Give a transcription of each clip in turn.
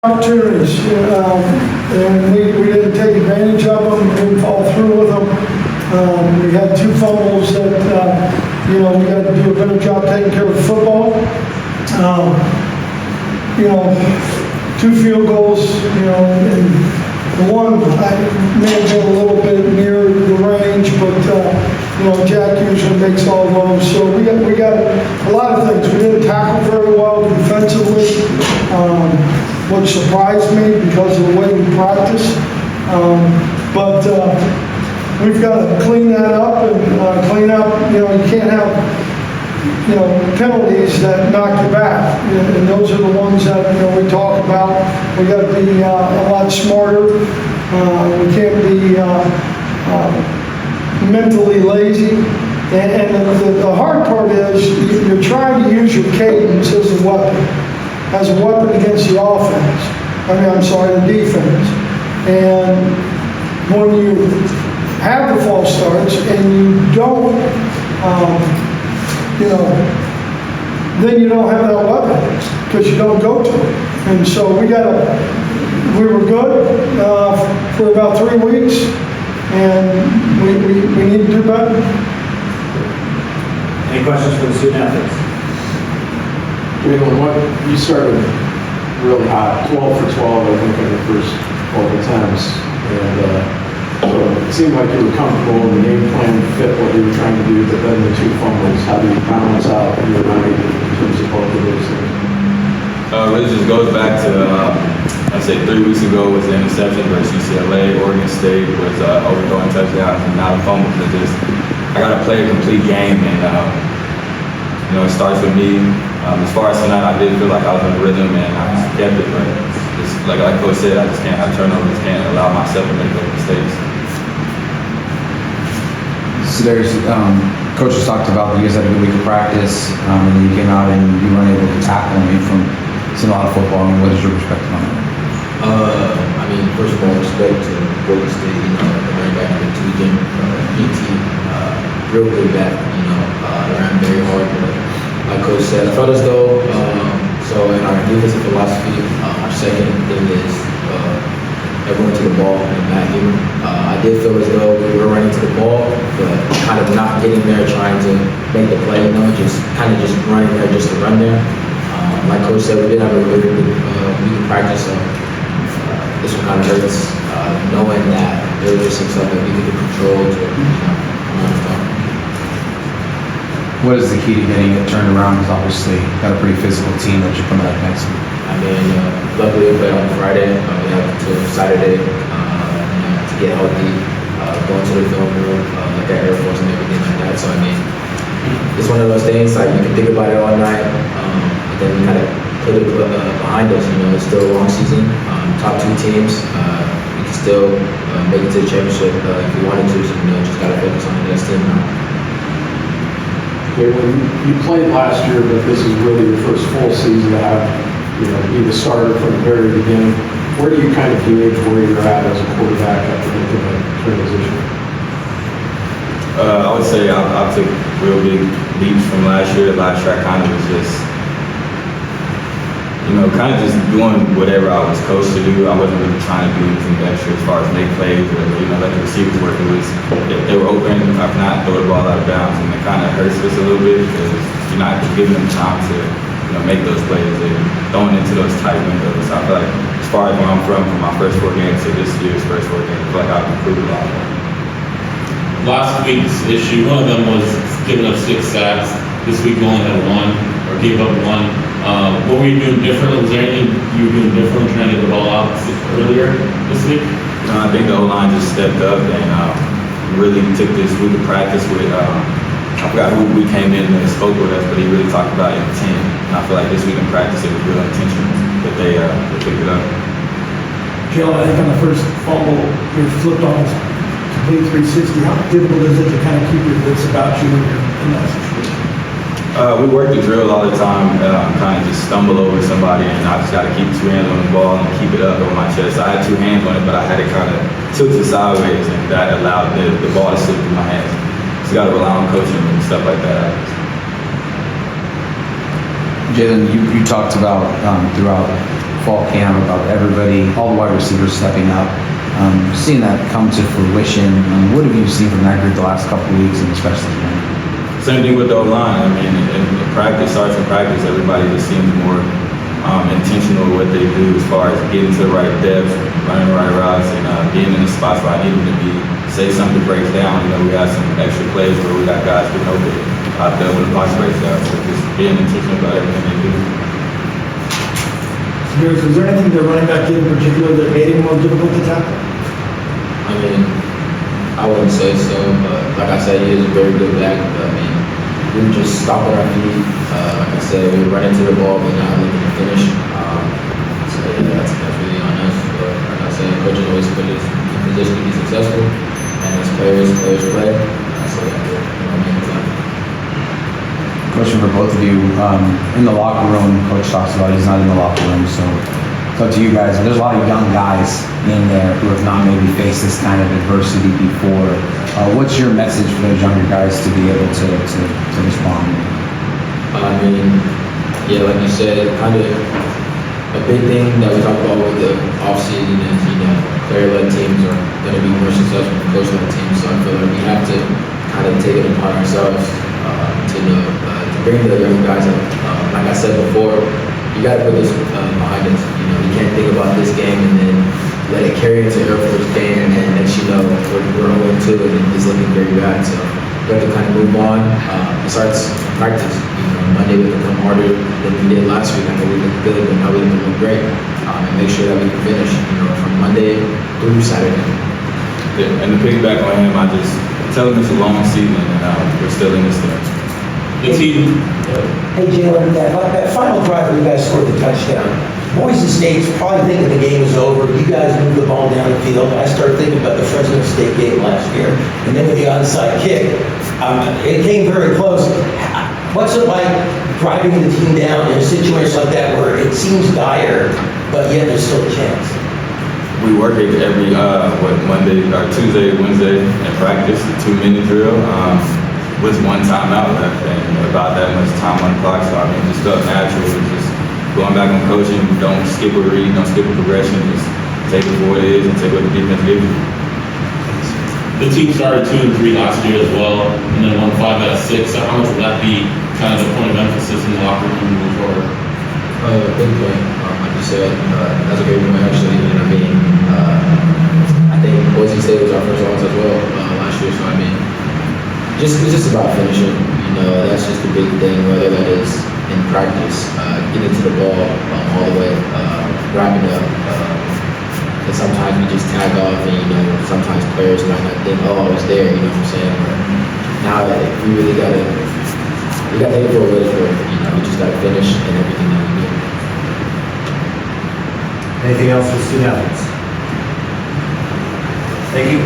Opportunities, and we didn't take advantage of them, we didn't follow through with them. We had 2 fumbles that, we got to do a better job taking care of the football. 2 field goals, and the one I may have been a little bit near the range, but Jack usually makes all those. So we got a lot of things. We didn't tackle very well defensively, which surprised me because of the way we practice. But we've got to clean that up and clean up. You can't have penalties that knock you back, and those are the ones that we talk about. We got to be a lot smarter. We can't be mentally lazy. And the hard part is you're trying to use your cadence as a weapon against the offense. The defense. And when you have the false starts and you don't, then you don't have that weapon because you don't go to it. And so we were good for about 3 weeks, and we need to do better. Any questions for the student athletes? You started really hot, 12 for 12, I think, in the first 12 attempts. And so it seemed like you were comfortable and the game plan fit what you were trying to do, but then the 2 fumbles, how do you balance out your mind in terms of both of those things? It just goes back to, I'd say 3 weeks ago was the interception versus UCLA. Oregon State was overthrowing touchdowns and not a fumble. I got to play a complete game, and it starts with me. As far as tonight, I did feel like I was in rhythm and I just kept it, but it's like Coach said, I just can't have turnovers, can't allow myself to make those mistakes. Cedarious, Coach has talked about you guys had a good week of practice, and then you came out and you weren't able to tackle me from seeing a lot of football. What is your perspective on that? First of all, respect to Boise State, the running back number 2 again, PT, real good back, ran very hard, but like Coach said, I felt as though, in our defensive philosophy, our second thing is everyone to the ball and Matt Human. I did feel as though we were running to the ball, but kind of not getting there, trying to make the play, just running there just to run there. Like Coach said, we did have a really good week of practice, so this one kind of hurts, knowing that there was some stuff that we could control to run the ball. What is the key to getting it turned around? Because obviously you've got a pretty physical team that you're coming up next week. Luckily we played on Friday. We have until Saturday to get healthy, go into the film room, look at Air Force and everything like that. So it's one of those things like you can think about it all night, but then you kind of put it behind us. It's still a long season. Top 2 teams. We can still make it to the championship if we wanted to. So just gotta focus on the next team now. You played last year, but this is really your first full season to have, be the starter from the very beginning. Where do you kind of gauge where you're at as a quarterback after making a transition? I would say I took real big leaps from last year. Last year I kind of was just, just doing whatever I was coached to do. I wasn't really trying to do anything extra as far as make plays or, let the receivers work. It was, if they were open, if not, throw the ball out of bounds. And it kind of hurts us a little bit because you're not giving them time to, make those plays and throwing into those tight windows. So I feel like as far as where I'm from my first 4 games to this year's first 4 games, I feel like I've improved a lot more. Last week's issue, one of them was giving up 6 sacks. This week we only had 1, or gave up 1. What were you doing differently? Was there anything you were doing different trying to get the ball out earlier this week? I think the O-line just stepped up and really took this week of practice with, I forgot who we came in and spoke with us, but he really talked about intent. And I feel like this week in practice it was real intentional that they picked it up. Jalen, I think on the first fumble, you flipped on his complete 360. How difficult is it to kind of keep your wits about you in that situation? We work the drill all the time, kind of just stumble over somebody, and I just got to keep 2 hands on the ball and keep it up on my chest. I had 2 hands on it, but I had it kind of tilted sideways, and that allowed the ball to slip through my hands. So you got to rely on coaching and stuff like that. Jalen, you talked about throughout fall camp about everybody, all the wide receivers stepping up. Seeing that come to fruition, what have you seen from that group the last couple of weeks, and especially now? Same thing with the O-line. I mean, in practice, starts in practice, everybody just seems more intentional with what they do as far as getting to the right depth, running the right routes, and being in the spots where I need them to be. Say something breaks down, we have some extra plays where we got guys getting open out there when the box breaks down. So just being intentional about everything they do. Is there anything the running back did in particular that made him more difficult to tackle? I mean, I wouldn't say so, but like I said, he is a very good back. But, I mean, we were just stopping our feet. Like I said, we were running to the ball, but not looking to finish. So yeah, that's really on us. But like I said, coaches always put us in position to be successful, and as players play. So main time. Question for both of you. In the locker room, Coach talks about he's not in the locker room, so it's up to you guys. There's a lot of young guys in there who have not maybe faced this kind of adversity before. What's your message for those younger guys to be able to respond? I mean, yeah, like you said, kind of a big thing that we talk about with the offseason is, player-led teams are going to be more successful than coach-led teams. So I feel like we have to kind of take it upon ourselves to bring the young guys up. Like I said before, you got to put this behind us. You can't think about this game and then let it carry into Air Force game, and then next we're 0-2 and it's looking very bad. So we have to kind of move on. It starts practice. Monday will become harder than we did last week. I know we looked good, but now we look great. And make sure that we can finish, from Monday through Saturday. Yeah, and to piggyback on him, I just tell him it's a long season and we're still in this thing. The team, Hey Jalen, that final drive where you guys scored the touchdown, Boise State's probably thinking the game is over. You guys moved the ball down the field. I started thinking about the Fresno State game last year, and then with the onside kick, it came very close. What's it like driving the team down in a situation like that where it seems dire, but yet there's still a chance? We work it every Monday or Tuesday, Wednesday in practice, the 2-minute drill. With one timeout left and about that much time on the clock, so it just felt natural. It was just going back on coaching, don't skip a read, don't skip a progression, just take it for what it is and take what the defense gives you. the team started 2 and 3 last year as well, and then won 5 out of 6. So how much would that be kind of the point of emphasis in the locker room moving forward? Big point, like you said, that's a great point actually. And I mean, I think Boise State was our first loss as well last year. So I mean, it's just about finishing. That's just the big thing. Whether that is in practice, getting to the ball all the way, wrapping up. And sometimes we just tag off, and sometimes players might not think, oh, I was there. You know what I'm saying? But now we really gotta take it for what it's worth. We just gotta finish in everything that we do. Anything else for student athletes? Thank you.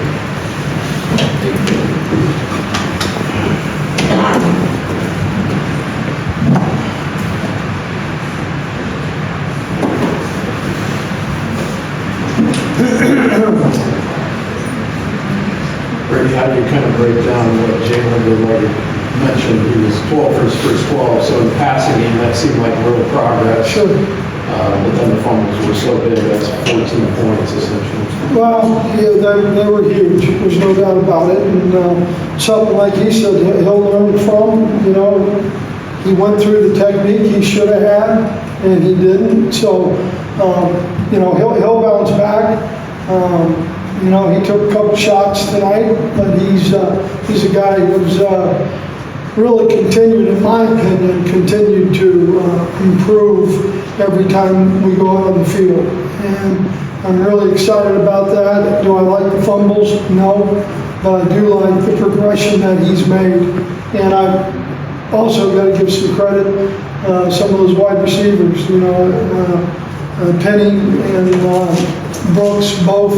Brady, how do you kind of break down what Jalen did? Like mentioned, he was 12 for his first 12, so in the passing game, that seemed like real progress. Sure. But then the fumbles were so big, that's 14 points essentially. Well, yeah, they were huge. There's no doubt about it. And something like he said, he'll learn from. He went through the technique he should have had, and he didn't. So, he'll bounce back. He took a couple shots tonight, but he's a guy who's really continued, in my opinion, continued to improve every time we go out on the field. And I'm really excited about that. Do I like the fumbles? No. But I do like the progression that he's made. And I've also got to give some credit, some of those wide receivers, Penny and Brooks both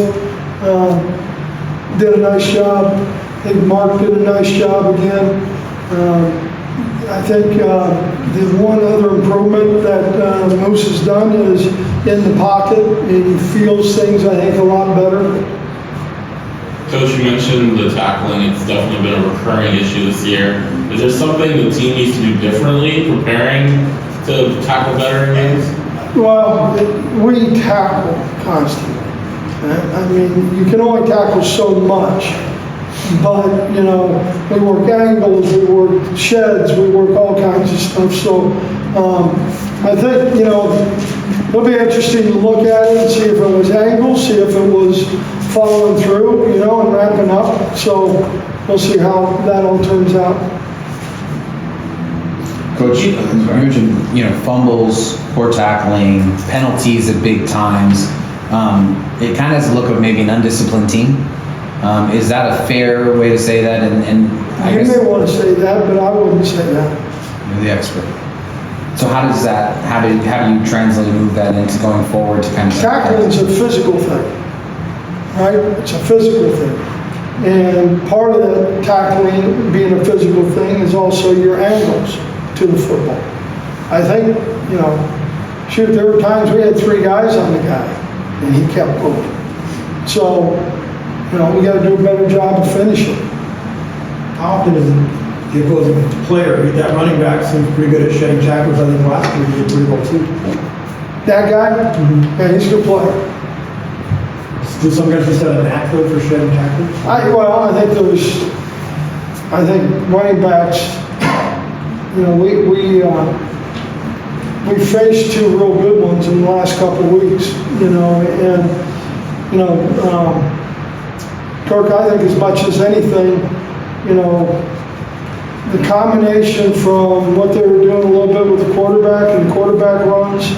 did a nice job. I think Mark did a nice job again. I think the one other improvement that Moose has done is in the pocket. He feels things, I think, a lot better. Coach, you mentioned the tackling. It's definitely been a recurring issue this year. Is there something the team needs to do differently preparing to tackle better in games? Well, we tackle constantly. I mean, you can only tackle so much, but, you know, we work angles, we work sheds, we work all kinds of stuff. So I think, you know, it'll be interesting to look at it and see if it was angles, see if it was following through, you know, and wrapping up. So we'll see how that all turns out. Coach, you mentioned, you know, fumbles, poor tackling, penalties at big times. It kind of has a look of maybe an undisciplined team. Is that a fair way to say that? And I You guess may want to say that, but I wouldn't say that. you're the expert. So how does that, how do you translate and move that into going forward to kind of... Tackling's a physical thing, right? It's a physical thing. And part of that tackling being a physical thing is also your angles to the football. I think, you know, shoot, there were times we had 3 guys on the guy, and he kept going. So, you know, we got to do a better job of finishing. How often does the opposing player, that running back seems pretty good at shedding tackles? I think last year he did pretty well too. That guy, yeah, he's a good player. Do some guys just have a knack though for shedding tackles? I think running backs, you know, we faced 2 real good ones in the last couple of weeks, you know, and, you know, Kirk, I think as much as anything, you know, the combination from what they were doing a little bit with the quarterback and quarterback runs,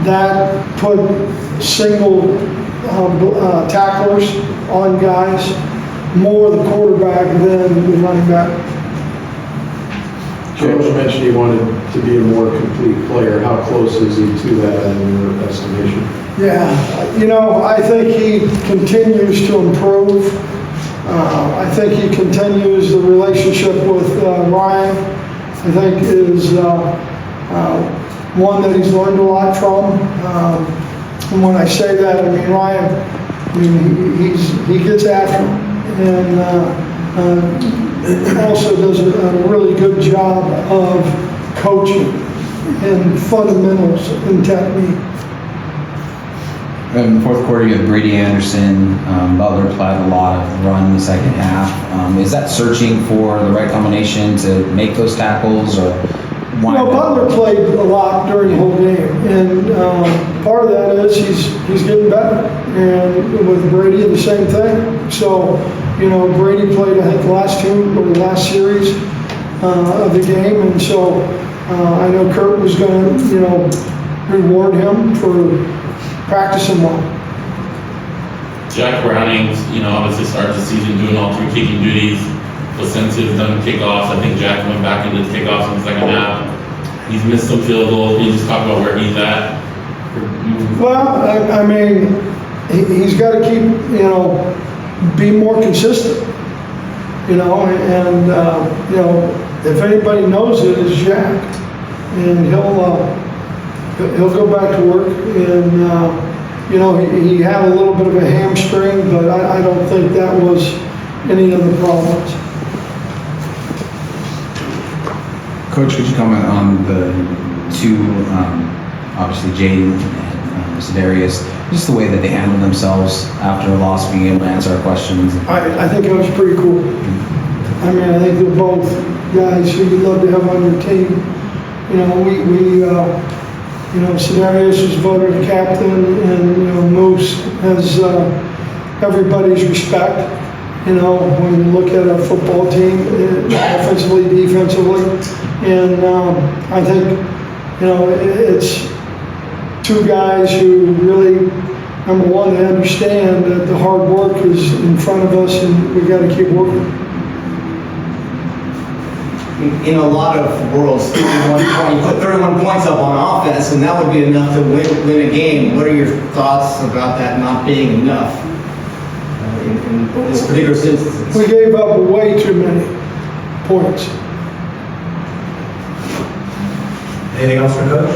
that put single tacklers on guys, more the quarterback than the running back. Coach mentioned he wanted to be a more complete player. How close is he to that in your estimation? Yeah, you know, I think he continues to improve. I think he continues the relationship with Ryan. I think is one that he's learned a lot from. And when I say that, I mean Ryan. I mean he gets after him, and also does a really good job of coaching and fundamentals and technique. In the fourth quarter, you have Brady Anderson. Butler played a lot of run in the second half. Is that searching for the right combination to make those tackles, or why? Well, Butler played a lot during the whole game, and part of that is he's getting better. And with Brady, the same thing. So, you know, Brady played, I think, the last series of the game, and so I know Kurt was going to, you know, reward him for practicing well. Jack Browning's, you know, obviously started the season doing all 3 kicking duties. Placentia's done kickoffs. I think Jack went back into the kickoffs in the second half. He's missed some field goals. Can you just talk about where he's at? Well, I mean, he's got to keep, you know, be more consistent, you know, and you know, if anybody knows it, it's Jack, and he'll go back to work, and you know, he had a little bit of a hamstring, but I don't think that was any of the problems. Coach, could you comment on the 2, obviously Jalen and Cedarious, just the way that they handled themselves after a loss, being able to answer our questions? I think that was pretty cool. I mean, I think they're both guys who you'd love to have on your team. You know, we you know, Cedarious was voted a captain, and, you know, Moose has everybody's respect. You know, when you look at our football team, offensively, defensively, and I think, you know, it's 2 guys who really, number one, they understand that the hard work is in front of us, and we got to keep working. In a lot of worlds, 31 point, you put 31 points up on offense, and that would be enough to win a game. What are your thoughts about that not being enough in this particular instance? We gave up way too many points. Anything else for Coach?